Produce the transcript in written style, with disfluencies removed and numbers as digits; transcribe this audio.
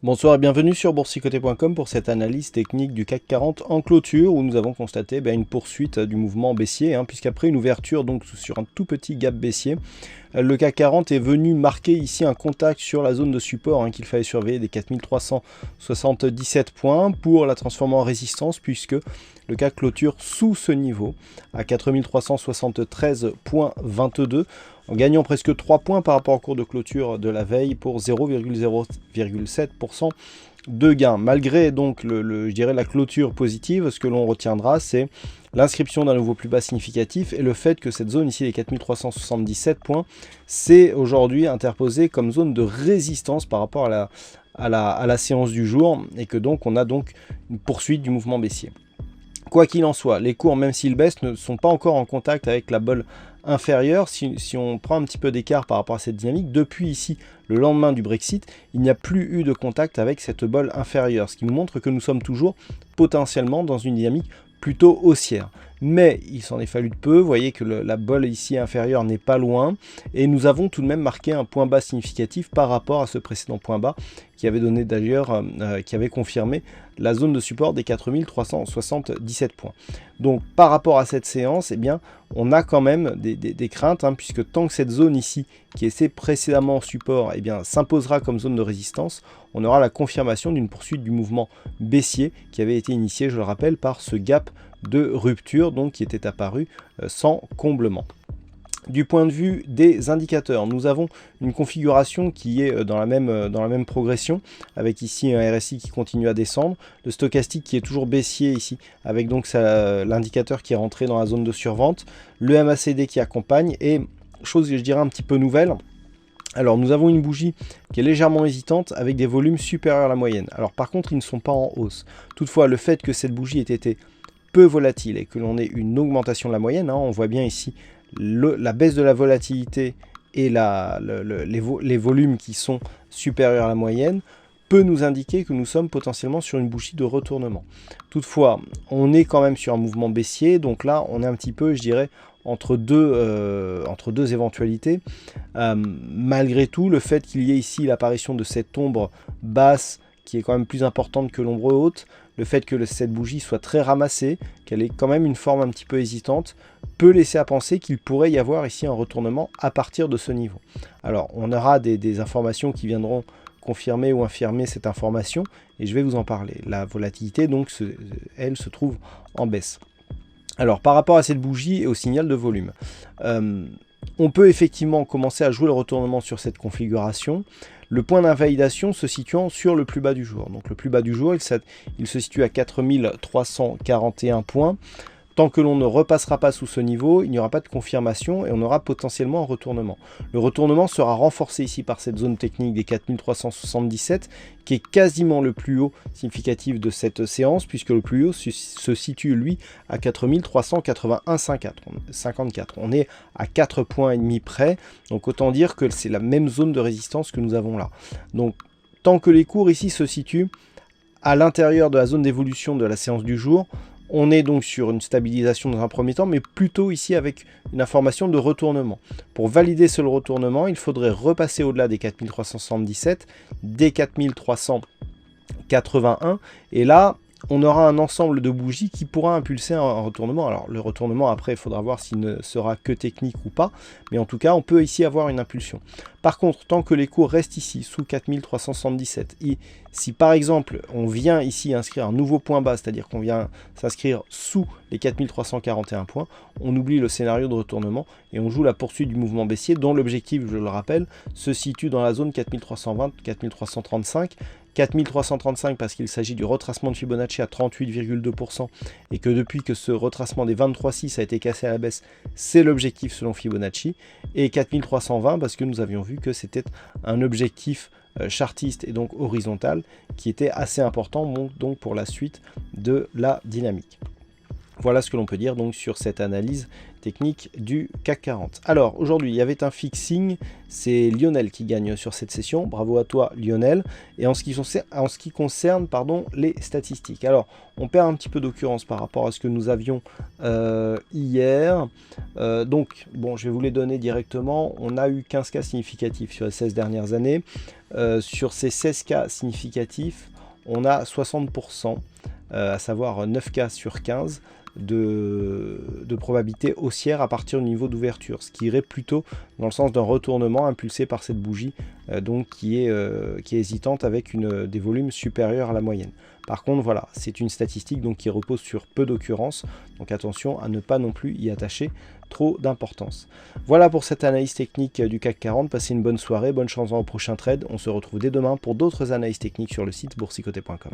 Bonsoir et bienvenue sur boursicoté.com pour cette analyse technique du CAC 40 en clôture où nous avons constaté une poursuite du mouvement baissier, puisqu'après une ouverture donc sur un tout petit gap baissier, le CAC 40 est venu marquer ici un contact sur la zone de support qu'il fallait surveiller des 4377 points pour la transformer en résistance, puisque le CAC clôture sous ce niveau à 4373,22 en gagnant presque 3 points par rapport au cours de clôture de la veille pour 0,07% de gain. Malgré donc je dirais la clôture positive, ce que l'on retiendra, c'est l'inscription d'un nouveau plus bas significatif et le fait que cette zone ici, les 4377 points, s'est aujourd'hui interposée comme zone de résistance par rapport à la séance du jour et que donc on a donc une poursuite du mouvement baissier. Quoi qu'il en soit, les cours, même s'ils baissent, ne sont pas encore en contact avec la bolle inférieure. Si on prend un petit peu d'écart par rapport à cette dynamique, depuis ici, le lendemain du Brexit, il n'y a plus eu de contact avec cette bolle inférieure, ce qui nous montre que nous sommes toujours potentiellement dans une dynamique plutôt haussière. Mais il s'en est fallu de peu, vous voyez que la bolle ici inférieure n'est pas loin, et nous avons tout de même marqué un point bas significatif par rapport à ce précédent point bas, qui avait donné d'ailleurs, qui avait confirmé la zone de support des 4377 points. Donc par rapport à cette séance, on a quand même des craintes, puisque tant que cette zone ici, qui était précédemment en support, s'imposera comme zone de résistance, on aura la confirmation d'une poursuite du mouvement baissier qui avait été initié, je le rappelle, par ce gap de rupture donc qui était apparu sans comblement. Du point de vue des indicateurs, nous avons une configuration qui est dans la même progression, avec ici un RSI qui continue à descendre, le stochastique qui est toujours baissier ici, avec donc l'indicateur qui est rentré dans la zone de survente, le MACD qui accompagne, et chose je dirais un petit peu nouvelle, alors nous avons une bougie qui est légèrement hésitante avec des volumes supérieurs à la moyenne. Alors par contre ils ne sont pas en hausse. Toutefois le fait que cette bougie ait été peu volatile et que l'on ait une augmentation de la moyenne, on voit bien ici la baisse de la volatilité et les volumes qui sont supérieurs à la moyenne, peut nous indiquer que nous sommes potentiellement sur une bougie de retournement. Toutefois, on est quand même sur un mouvement baissier, donc là on est un petit peu, je dirais, entre deux éventualités. Malgré tout, le fait qu'il y ait ici l'apparition de cette ombre basse qui est quand même plus importante que l'ombre haute, le fait que cette bougie soit très ramassée, qu'elle ait quand même une forme un petit peu hésitante, peut laisser à penser qu'il pourrait y avoir ici un retournement à partir de ce niveau. Alors, on aura des informations qui viendront confirmer ou infirmer cette information, et je vais vous en parler. La volatilité, donc, elle se trouve en baisse. Alors, par rapport à cette bougie et au signal de volume, on peut effectivement commencer à jouer le retournement sur cette configuration, le point d'invalidation se situant sur le plus bas du jour. Donc le plus bas du jour, il se situe à 4341 points. Tant que l'on ne repassera pas sous ce niveau, il n'y aura pas de confirmation et on aura potentiellement un retournement. Le retournement sera renforcé ici par cette zone technique des 4377, qui est quasiment le plus haut significatif de cette séance, puisque le plus haut se situe, lui, à 4381,54. On est à 4,5 points près, donc autant dire que c'est la même zone de résistance que nous avons là. Donc, tant que les cours ici se situent à l'intérieur de la zone d'évolution de la séance du jour, on est donc sur une stabilisation dans un premier temps, mais plutôt ici avec une information de retournement. Pour valider ce retournement, il faudrait repasser au-delà des 4377, des 4381, et là, on aura un ensemble de bougies qui pourra impulser un retournement. Alors le retournement, après, il faudra voir s'il ne sera que technique ou pas, mais en tout cas, on peut ici avoir une impulsion. Par contre, tant que les cours restent ici, sous 4377, et si par exemple, on vient ici inscrire un nouveau point bas, c'est-à-dire qu'on vient s'inscrire sous les 4341 points, on oublie le scénario de retournement et on joue la poursuite du mouvement baissier, dont l'objectif, je le rappelle, se situe dans la zone 4320-4335, 4335 parce qu'il s'agit du retracement de Fibonacci à 38,2% et que depuis que ce retracement des 23,6 a été cassé à la baisse, c'est l'objectif selon Fibonacci, et 4320 parce que nous avions vu que c'était un objectif chartiste et donc horizontal qui était assez important donc pour la suite de la dynamique. Voilà ce que l'on peut dire donc sur cette analyse technique du CAC 40. Alors aujourd'hui il y avait un fixing, c'est Lionel qui gagne sur cette session, bravo à toi Lionel. Et en ce qui concerne les statistiques, alors on perd un petit peu d'occurrence par rapport à ce que nous avions hier. Donc bon, je vais vous les donner directement. On a eu 15 cas significatifs sur les 16 dernières années. Sur ces 16 cas significatifs, on a 60%, à savoir 9 cas sur 15 de probabilité haussière à partir du niveau d'ouverture, ce qui irait plutôt dans le sens d'un retournement impulsé par cette bougie donc qui est hésitante avec des volumes supérieurs à la moyenne. Par contre voilà, c'est une statistique donc qui repose sur peu d'occurrences, donc attention à ne pas non plus y attacher trop d'importance. Voilà pour cette analyse technique du CAC 40, passez une bonne soirée, bonne chance dans le prochain trade, on se retrouve dès demain pour d'autres analyses techniques sur le site boursicoté.com.